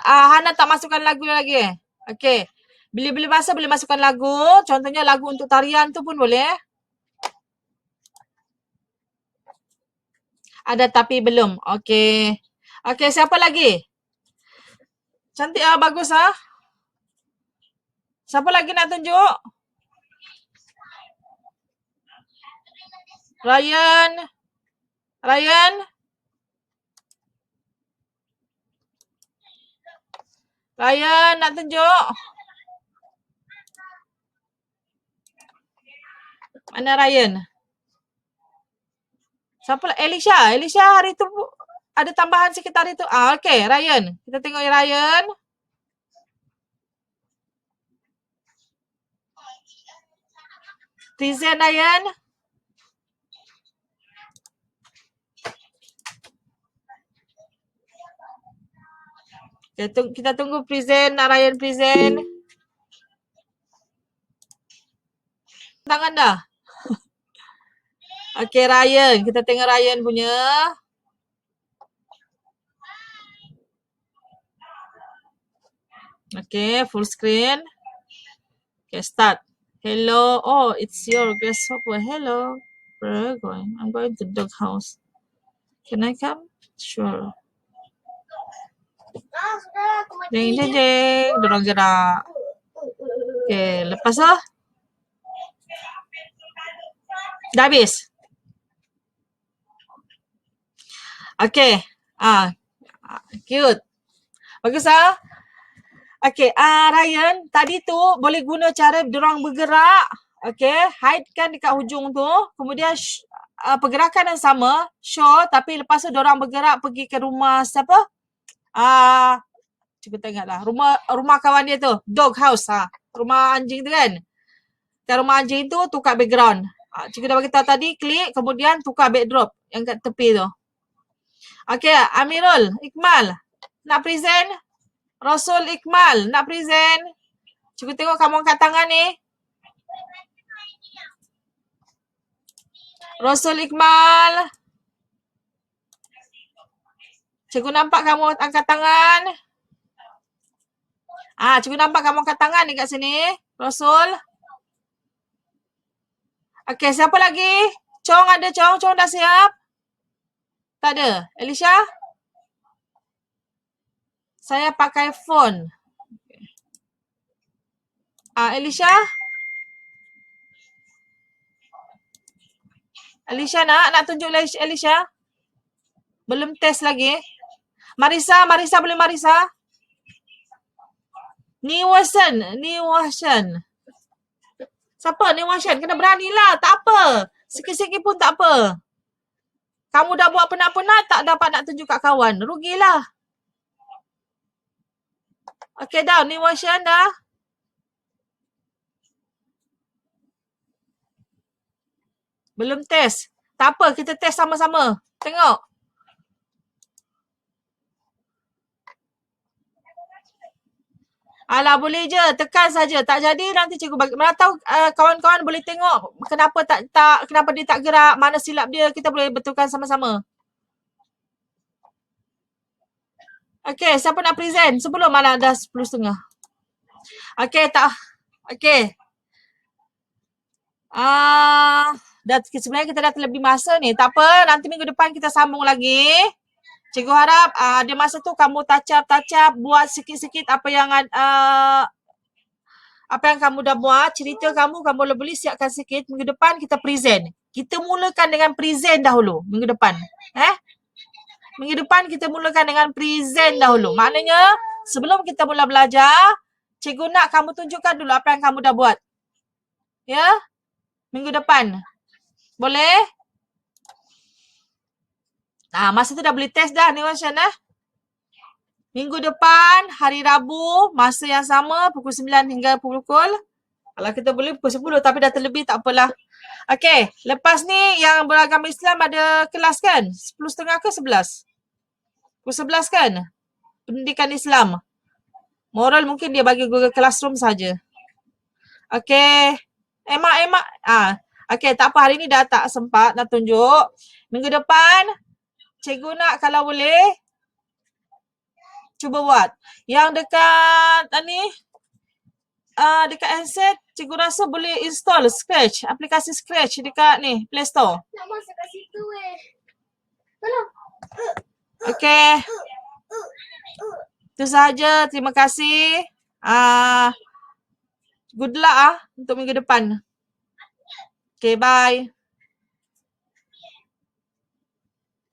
Hana tak masukkan lagu lagi Okey. Bila-bila masa boleh masukkan lagu. Contohnya lagu untuk tarian tu pun boleh. Ada tapi belum. Okey. Okey, siapa lagi? Cantik bagus Siapa lagi nak tunjuk? Ryan. Ryan. Ryan nak tunjuk? Mana Ryan? Siapa? Elisha. Elisha hari tu ada tambahan sikit hari tu. Okey, Ryan. Kita tengok Ryan. Present Ryan. Kita tunggu present, Ryan present. Tangan dah. Okey, Ryan. Kita tengok Ryan punya. Okay, full screen. Okay, start. Hello. Oh, it's your grasshopper. Hello. Where are you going? I'm going to dog house. Can I come? Sure. Sudah aku mati. Jeng, jeng, jeng. Dorang gerak. Okay, lepas tu. Dah habis? Okay. Cute. Bagus Okay, Ryan, tadi tu boleh guna cara dorang bergerak. Okay, hide kan dekat hujung tu. Kemudian pergerakan yang sama, show, tapi lepas tu dorang bergerak pergi ke rumah siapa? Cuba tengoklah. Rumah kawan dia tu, dog house. Rumah anjing tu kan. Kat rumah anjing tu tukar background. Cikgu dah bagi tahu tadi, klik kemudian tukar backdrop yang kat tepi tu. Okay, Amirul, Ikmal, nak present? Rasul Ikmal, nak present? Cikgu tengok kamu angkat tangan ni. Rasul Ikmal. Cikgu nampak kamu angkat tangan. Cikgu nampak kamu angkat tangan ni kat sini. Rasul. Okey, siapa lagi? Chong ada Chong? Chong dah siap? Tak ada. Elisha? Saya pakai phone. Elisha? Elisha nak tunjuk Elisha? Belum test lagi. Marisa boleh Marisa? Niwasan. Siapa Niwasan? Kena beranilah. Tak apa. Sikit-sikit pun tak apa. Kamu dah buat penat-penat tak dapat nak tunjuk kat kawan. Rugilah. Okey dah. Niwasan dah. Belum test. Tak apa. Kita test sama-sama. Tengok. Alah boleh je, tekan saja. Tak jadi nanti cikgu bagi. Mana tahu kawan-kawan boleh tengok kenapa kenapa dia tak gerak, mana silap dia, kita boleh betulkan sama-sama. Okey, siapa nak present? Sebelum mana dah 10.30. Okey, tak. Okey. Sebenarnya kita dah terlebih masa ni. Tak apa, nanti minggu depan kita sambung lagi. Cikgu harap ada masa tu kamu touch up, buat sikit-sikit apa yang kamu dah buat, cerita kamu boleh siapkan sikit. Minggu depan kita present. Kita mulakan dengan present dahulu minggu depan. Minggu depan kita mulakan dengan present dahulu. Maknanya sebelum kita mula belajar, cikgu nak kamu tunjukkan dulu apa yang kamu dah buat. Ya? Minggu depan. Boleh? Masa tu dah boleh test dah ni Washan Minggu depan, hari Rabu, masa yang sama, pukul 9 hingga pukul. Kalau kita boleh pukul 10 tapi dah terlebih tak apalah. Okey, lepas ni yang beragama Islam ada kelas kan? 10.30 ke 11? Pukul 11 kan? Pendidikan Islam. Moral mungkin dia bagi Google Classroom saja. Okey. Emak. Okey, tak apa, hari ni dah tak sempat nak tunjuk. Minggu depan, cikgu nak kalau boleh, cuba buat. Yang dekat dekat handset, cikgu rasa boleh install Scratch, aplikasi Scratch dekat ni, Play Store. Nak masuk kat situ Tolong. Okey. Itu sahaja. Terima kasih. Good luck untuk minggu depan. Okay, bye.